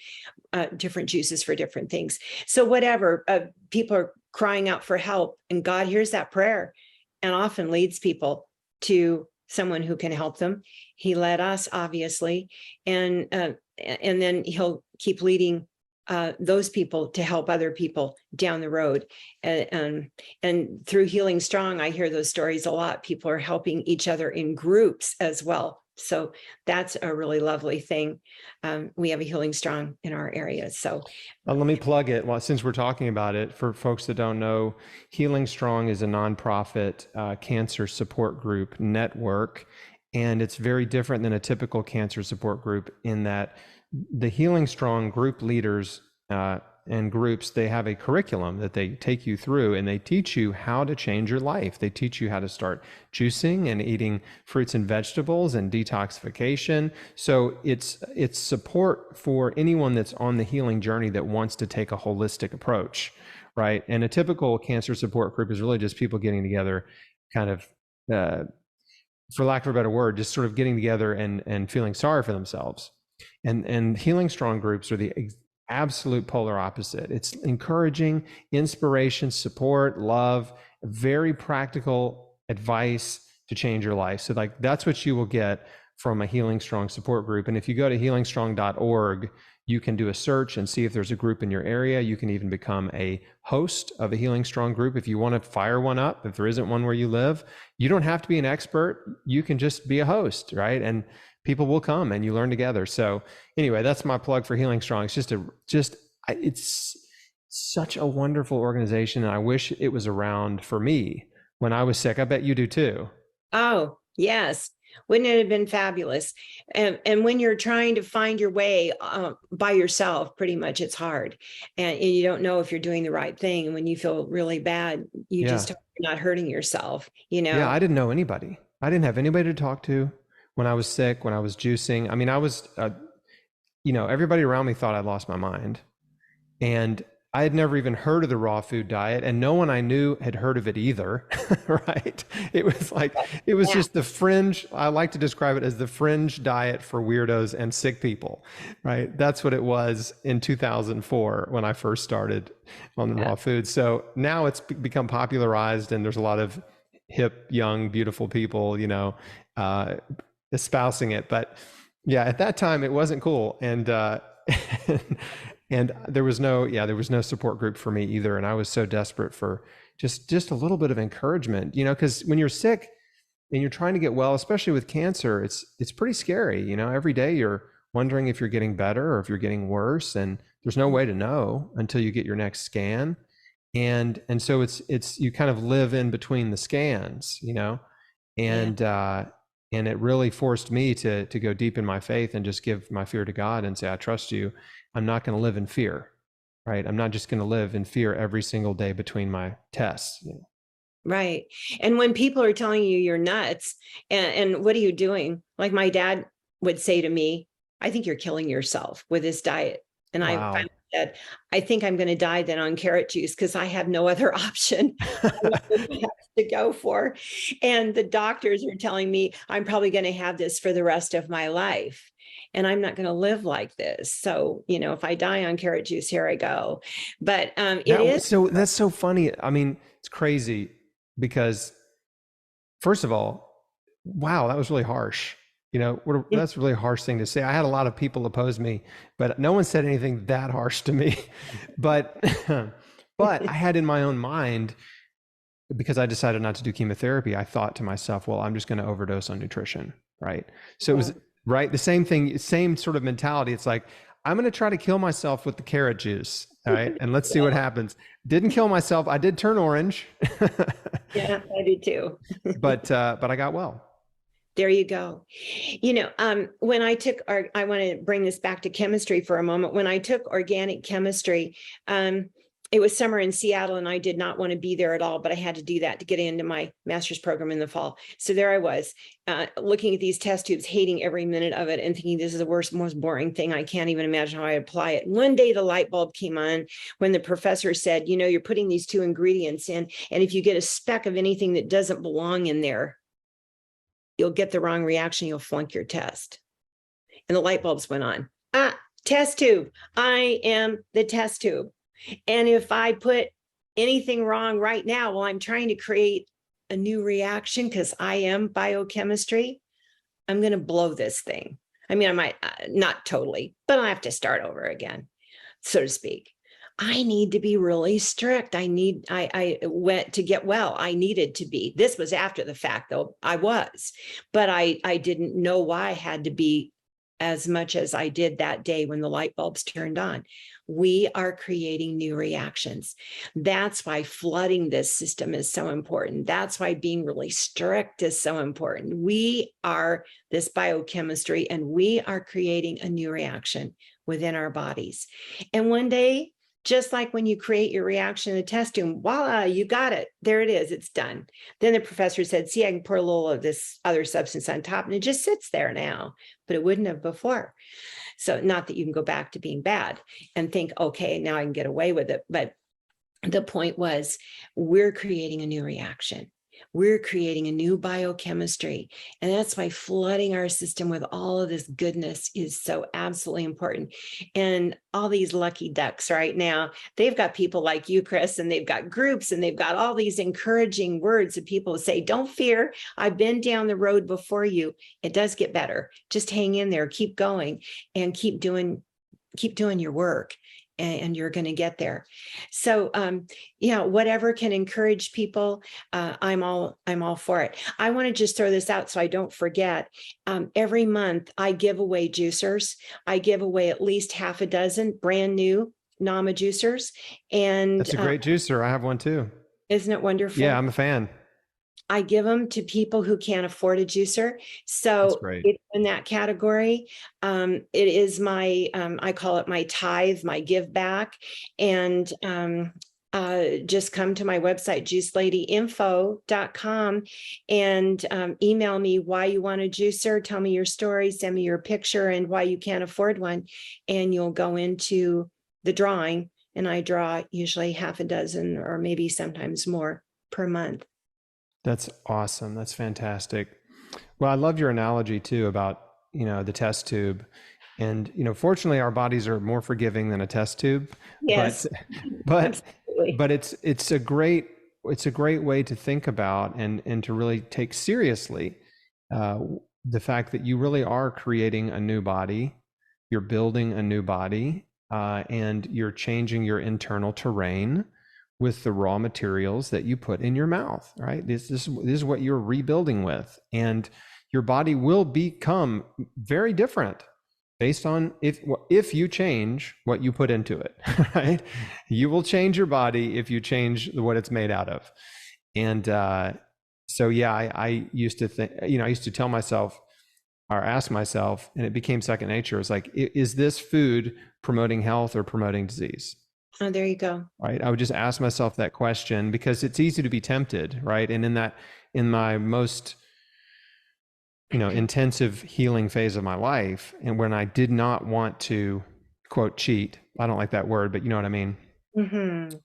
and different juices for different things. So whatever, people are crying out for help, and God hears that prayer and often leads people to someone who can help them. He led us, obviously, and then he'll keep leading those people to help other people down the road. And through Healing Strong, I hear those stories a lot. People are helping each other in groups as well. So that's a really lovely thing. We have a Healing Strong in our area. So let me plug it. Well, since we're talking about it, for folks that don't know, Healing Strong is a nonprofit cancer support group network. And it's very different than a typical cancer support group in that the Healing Strong group leaders and groups, they have a curriculum that they take you through, and they teach you how to change your life. They teach you how to start juicing and eating fruits and vegetables and detoxification. So it's support for anyone that's on the healing journey that wants to take a holistic approach, right? And a typical cancer support group is really just people getting together, kind of, for lack of a better word, just sort of getting together and feeling sorry for themselves. And Healing Strong groups are the absolute polar opposite. It's encouraging, inspiration, support, love, very practical advice to change your life. So like that's what you will get from a Healing Strong support group. And if you go to healingstrong.org, you can do a search and see if there's a group in your area. You can even become a host of a Healing Strong group if you want to fire one up, if there isn't one where you live. You don't have to be an expert. You can just be a host, right? And people will come and you learn together. So anyway, that's my plug for Healing Strong. It's it's such a wonderful organization. And I wish it was around for me when I was sick. I bet you do too. Oh, yes. Wouldn't it have been fabulous? And when you're trying to find your way by yourself, pretty much it's hard. And you don't know if you're doing the right thing. And when you feel really bad, you just hope you're not hurting yourself, you know? Yeah, I didn't know anybody. I didn't have anybody to talk to when I was sick, when I was juicing. I mean, I was, everybody around me thought I'd lost my mind. And I had never even heard of the raw food diet, and no one I knew had heard of it either, right? It was just the fringe. I like to describe it as the fringe diet for weirdos and sick people, right? That's what it was in 2004 when I first started on the raw food. So now it's become popularized, and there's a lot of hip, young, beautiful people, espousing it. But yeah, at that time it wasn't cool. And, and there was no support group for me either. And I was so desperate for just a little bit of encouragement, because when you're sick and you're trying to get well, especially with cancer, it's pretty scary. Every day you're wondering if you're getting better or if you're getting worse. And there's no way to know until you get your next scan. And so it's, you kind of live in between the scans, and it really forced me to go deep in my faith and just give my fear to God and say, I trust you. I'm not going to live in fear, right? I'm not just going to live in fear every single day between my tests. Right. And when people are telling you you're nuts and what are you doing? Like my dad would say to me, I think you're killing yourself with this diet. And wow. I finally said, I think I'm going to die then on carrot juice because I have no other option to go for. And the doctors are telling me I'm probably going to have this for the rest of my life. And I'm not going to live like this. So, if I die on carrot juice, here I go. But so that's so funny. I mean, it's crazy because first of all, wow, that was really harsh. That's a really harsh thing to say. I had a lot of people oppose me, but no one said anything that harsh to me. But I had in my own mind, because I decided not to do chemotherapy, I thought to myself, well, I'm just going to overdose on nutrition, right? So it was right, the same thing, same sort of mentality. It's like, I'm going to try to kill myself with the carrot juice, all right? And let's see what happens. Didn't kill myself. I did turn orange. Yeah, I did too. But I got well. There you go. When I took I want to bring this back to chemistry for a moment. When I took organic chemistry, it was summer in Seattle and I did not want to be there at all, but I had to do that to get into my master's program in the fall. So there I was looking at these test tubes, hating every minute of it and thinking this is the worst, most boring thing. I can't even imagine how I apply it. One day the light bulb came on when the professor said, you're putting these two ingredients in, and if you get a speck of anything that doesn't belong in there, you'll get the wrong reaction. You'll flunk your test. And the light bulbs went on. Test tube. I am the test tube. And if I put anything wrong right now while I'm trying to create a new reaction, because I am biochemistry, I'm going to blow this thing. I mean, I might not totally, but I have to start over again. so to speak. I need to be really strict. I went to get well. I needed to be. This was after the fact, though. I was, but I didn't know why I had to be as much as I did that day when the light bulbs turned on. We are creating new reactions. That's why flooding this system is so important. That's why being really strict is so important. We are this biochemistry, and we are creating a new reaction within our bodies. And one day, just like when you create your reaction in a test tube, voila, you got it. There it is. It's done. Then the professor said, see, I can pour a little of this other substance on top, and it just sits there now, but it wouldn't have before. So not that you can go back to being bad and think, okay, now I can get away with it. But the point was, we're creating a new reaction. We're creating a new biochemistry. And that's why flooding our system with all of this goodness is so absolutely important. And all these lucky ducks right now, they've got people like you, Chris, and they've got groups, and they've got all these encouraging words of people who say, don't fear. I've been down the road before you. It does get better. Just hang in there, keep going, and keep doing your work. And you're going to get there. So, whatever can encourage people, I'm all for it. I want to just throw this out so I don't forget. Every month I give away juicers. I give away at least half a dozen brand new Nama juicers. And That's a great juicer. I have one too. Isn't it wonderful? Yeah, I'm a fan. I give them to people who can't afford a juicer. So it's in that category. It is my, I call it my tithe, my give back. And just come to my website, juiceladyinfo.com, and email me why you want a juicer. Tell me your story, send me your picture and why you can't afford one. And you'll go into the drawing. And I draw usually half a dozen or maybe sometimes more per month. That's awesome. That's fantastic. Well, I love your analogy too about, the test tube. And, fortunately our bodies are more forgiving than a test tube. Yes. But it's a great way to think about and to really take seriously the fact that you really are creating a new body, you're building a new body, and you're changing your internal terrain with the raw materials that you put in your mouth, right? This is what you're rebuilding with, and your body will become very different based on if you change what you put into it, right? You will change your body if you change what it's made out of. And so yeah, I used to think, I used to tell myself or ask myself, and it became second nature. It's like, is this food promoting health or promoting disease? Oh, there you go. Right. I would just ask myself that question because it's easy to be tempted, right? And in my most, intensive healing phase of my life, and when I did not want to, quote, cheat, I don't like that word, but you know what I mean? Mm-hmm.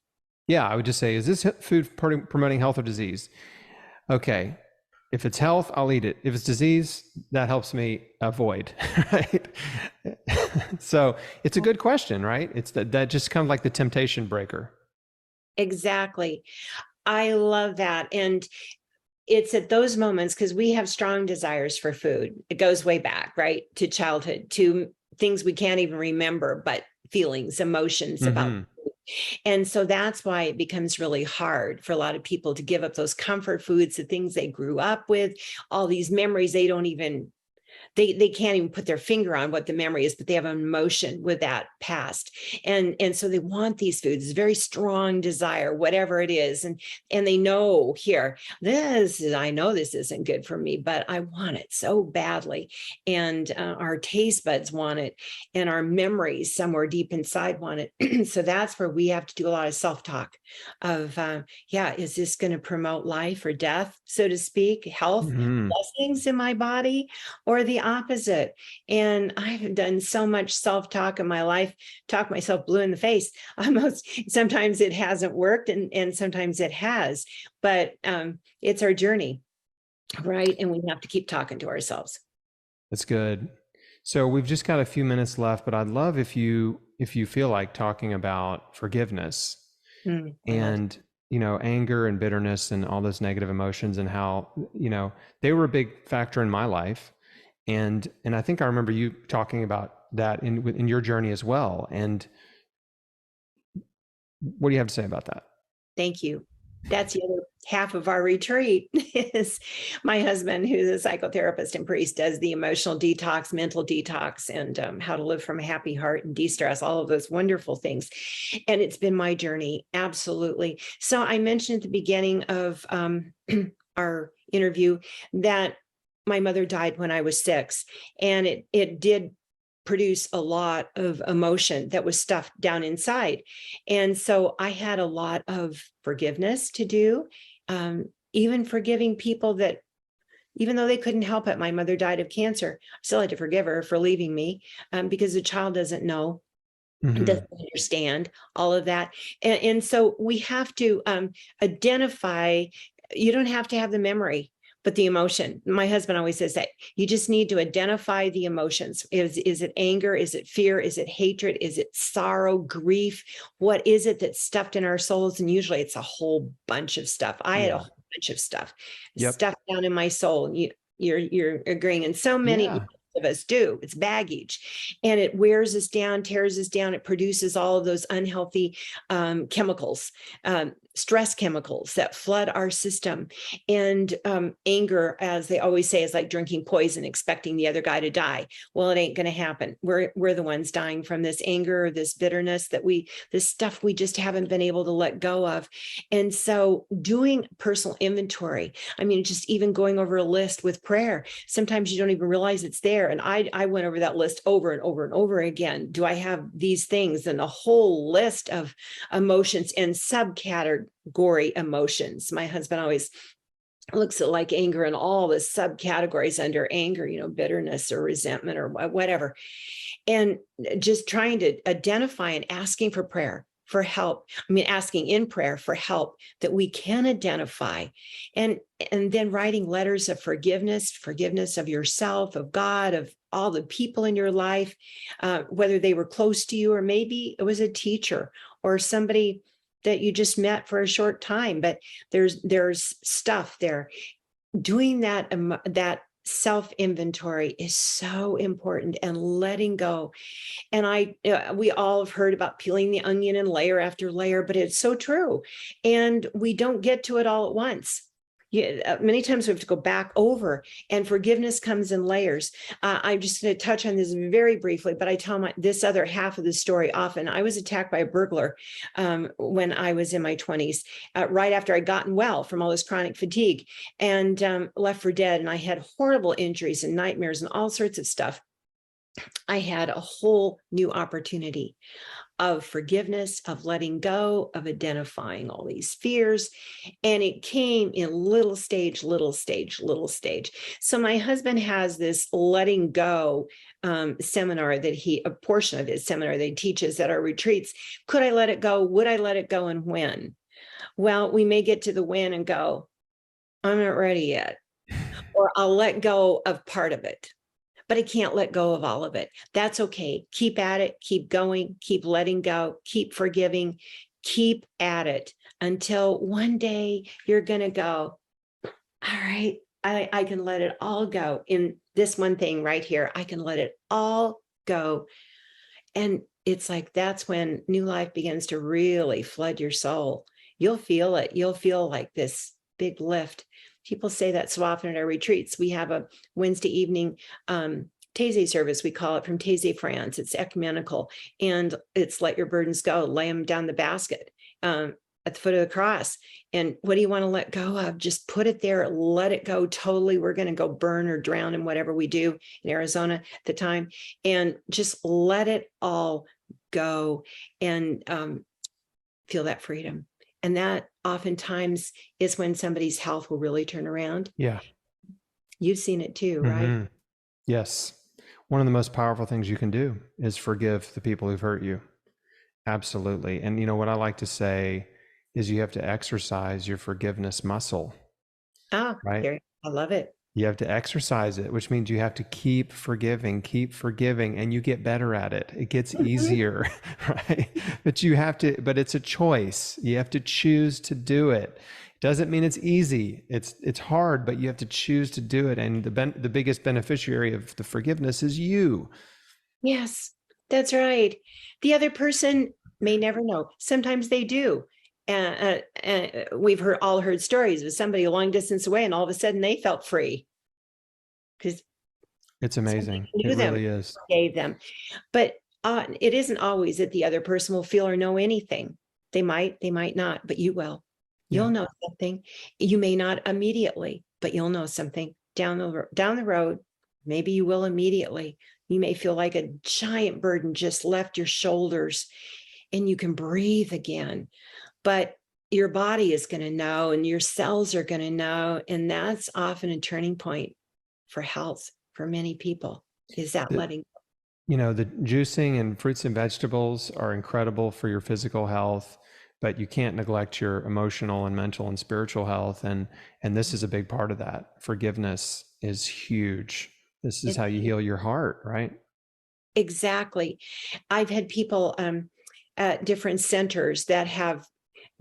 Yeah, I would just say, is this food promoting health or disease? Okay. If it's health, I'll eat it. If it's disease, that helps me avoid, right? So it's a good question, right? It's that just kind of like the temptation breaker. Exactly. I love that. And it's at those moments, because we have strong desires for food. It goes way back, right? To childhood, to things we can't even remember, but feelings, emotions about food. And so that's why it becomes really hard for a lot of people to give up those comfort foods, the things they grew up with, all these memories they don't even they can't even put their finger on what the memory is, but they have an emotion with that past. And so they want these foods, very strong desire, whatever it is. And they know here, I know this isn't good for me, but I want it so badly. And our taste buds want it, and our memories somewhere deep inside want it. So that's where we have to do a lot of self-talk of, is this going to promote life or death, so to speak, health, blessings in my body, or the opposite? And I've done so much self-talk in my life, talk myself blue in the face. Sometimes it hasn't worked, and sometimes it has, but it's our journey, right? And we have to keep talking to ourselves. That's good. So we've just got a few minutes left, but I'd love if you feel like talking about forgiveness and anger and bitterness and all those negative emotions, and how they were a big factor in my life. And I think I remember you talking about that in your journey as well. And What do you have to say about that? Thank you. That's the other half of our retreat is my husband, who's a psychotherapist and priest, does the emotional detox, mental detox, and how to live from a happy heart and de-stress, all of those wonderful things. And it's been my journey. Absolutely. So I mentioned at the beginning of our interview that my mother died when I was 6, and it did produce a lot of emotion that was stuffed down inside. And so I had a lot of forgiveness to do, even forgiving people that, even though they couldn't help it, my mother died of cancer, I still had to forgive her for leaving me, because the child doesn't know, doesn't understand all of that. And so we have to identify, you don't have to have the memory, but the emotion. My husband always says that you just need to identify the emotions. Is it anger? Is it fear? Is it hatred? Is it sorrow, grief? What is it that's stuffed in our souls? And usually it's a whole bunch of stuff. I had a whole bunch of stuff stuffed down in my soul. And you're agreeing. And so many of us do. It's baggage, and it wears us down, tears us down. It produces all of those unhealthy chemicals, stress chemicals that flood our system. And anger, as they always say, is like drinking poison, expecting the other guy to die. Well, it ain't going to happen. We're the ones dying from this anger, this bitterness, this stuff we just haven't been able to let go of. And so doing personal inventory, I mean, just even going over a list with prayer, sometimes you don't even realize it's there. And I went over that list over and over and over again. Do I have these things? And a whole list of emotions and subcategory emotions. My husband always looks at like anger and all the subcategories under anger, bitterness or resentment or whatever. And just trying to identify and asking for prayer, for help. I mean, asking in prayer for help that we can identify, and then writing letters of forgiveness of yourself, of God, of all the people in your life, whether they were close to you, or maybe it was a teacher or somebody that you just met for a short time, but there's stuff there. Doing that self-inventory is so important, and letting go. And we all have heard about peeling the onion and layer after layer, but it's so true. And we don't get to it all at once. Many times we have to go back over, and forgiveness comes in layers. I'm just going to touch on this very briefly, but I tell this other half of the story often. I was attacked by a burglar when I was in my 20s, right after I'd gotten well from all this chronic fatigue, and left for dead. And I had horrible injuries and nightmares and all sorts of stuff. I had a whole new opportunity of forgiveness, of letting go, of identifying all these fears. And it came in little stage. So my husband has this letting go seminar a portion of his seminar that he teaches at our retreats. Could I let it go? Would I let it go? And when? Well, we may get to the when and go, I'm not ready yet. Or I'll let go of part of it, but I can't let go of all of it. That's okay. Keep at it, keep going, keep letting go, keep forgiving, keep at it until one day you're going to go, all right, I can let it all go. In this one thing right here, I can let it all go. And it's like, that's when new life begins to really flood your soul. You'll feel it. You'll feel like this big lift. People say that so often at our retreats. We have a Wednesday evening Taizé service, we call it, from Taizé, France. It's ecumenical, and it's let your burdens go, lay them down the basket at the foot of the cross. And what do you want to let go of? Just put it there, let it go totally. We're going to go burn or drown in whatever we do in Arizona at the time, and just let it all go and feel that freedom. And that oftentimes is when somebody's health will really turn around. Yeah. You've seen it too, right? Yes. One of the most powerful things you can do is forgive the people who've hurt you. Absolutely. And what I like to say is you have to exercise your forgiveness muscle. Right? I love it. You have to exercise it, which means you have to keep forgiving, and you get better at it. It gets easier, right? But it's a choice. You have to choose to do it. Doesn't mean it's easy. It's hard, but you have to choose to do it. And the biggest beneficiary of the forgiveness is you. Yes, that's right. The other person may never know. Sometimes they do. We've all heard stories of somebody a long distance away, and all of a sudden they felt free because It's amazing. knew It them, really is. gave them. But it isn't always that the other person will feel or know anything. They might not, but you will. You'll know something. You may not immediately, but you'll know something down the road. Maybe you will immediately. You may feel like a giant burden just left your shoulders and you can breathe again. But your body is going to know and your cells are going to know. And that's often a turning point for health for many people, is that letting go. You know, the juicing and fruits and vegetables are incredible for your physical health, but you can't neglect your emotional and mental and spiritual health. And this is a big part of that. Forgiveness is huge. This is how you heal your heart, right? Exactly. I've had people at different centers that have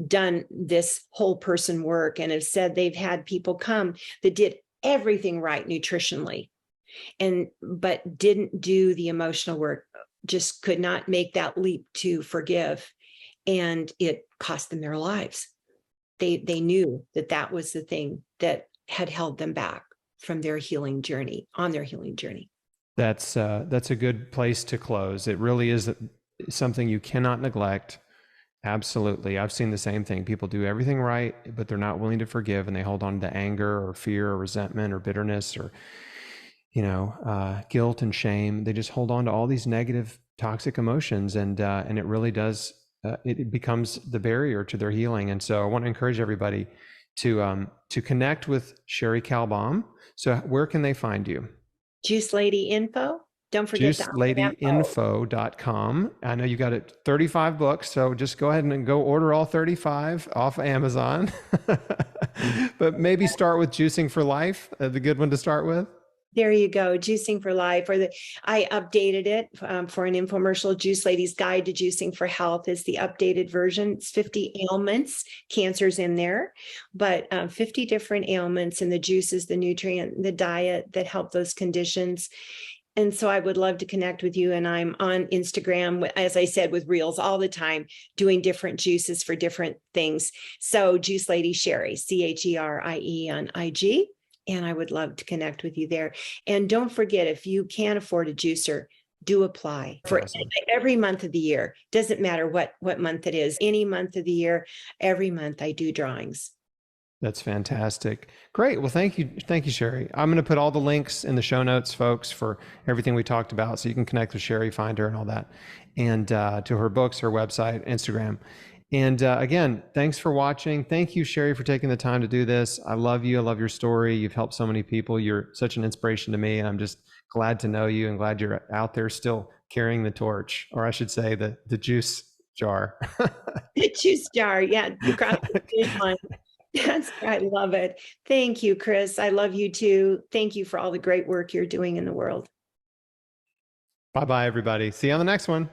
done this whole person work and have said they've had people come that did everything right nutritionally but didn't do the emotional work, just could not make that leap to forgive, and it cost them their lives. They knew that was the thing that had held them back from their healing journey, on their healing journey. That's a good place to close. It really is something you cannot neglect. Absolutely. I've seen the same thing. People do everything right, but they're not willing to forgive, and they hold on to anger or fear or resentment or bitterness or, guilt and shame. They just hold on to all these negative, toxic emotions, and it really does. It becomes the barrier to their healing. And so I want to encourage everybody to connect with Cherie Calbom. So where can they find you? Juice Lady Info. Don't forget JuiceLadyInfo.com. I know you got it 35 books, so just go ahead and go order all 35 off Amazon. But maybe start with Juicing for Life, the good one to start with. There you go, Juicing for Life. I updated it for an infomercial. Juice Lady's Guide to Juicing for Health is the updated version. It's 50 ailments, cancer's in there, but 50 different ailments, and the juices, the nutrient, the diet that help those conditions. And so I would love to connect with you. And I'm on Instagram, as I said, with reels all the time, doing different juices for different things. So Juice Lady Cherie, Cherie on IG. And I would love to connect with you there. And don't forget, if you can't afford a juicer, do apply for every month of the year. Doesn't matter what month it is, any month of the year, every month I do drawings. That's fantastic. Great. Well, thank you. Thank you, Cherie. I'm going to put all the links in the show notes, folks, for everything we talked about. So you can connect with Cherie, find her and all that, and to her books, her website, Instagram. And again, thanks for watching. Thank you, Cherie, for taking the time to do this. I love you. I love your story. You've helped so many people. You're such an inspiration to me. And I'm just glad to know you and glad you're out there still carrying the torch, or I should say the juice jar. The juice jar. Yeah. You crossed the finish line. I love it. Thank you, Chris. I love you too. Thank you for all the great work you're doing in the world. Bye-bye, everybody. See you on the next one.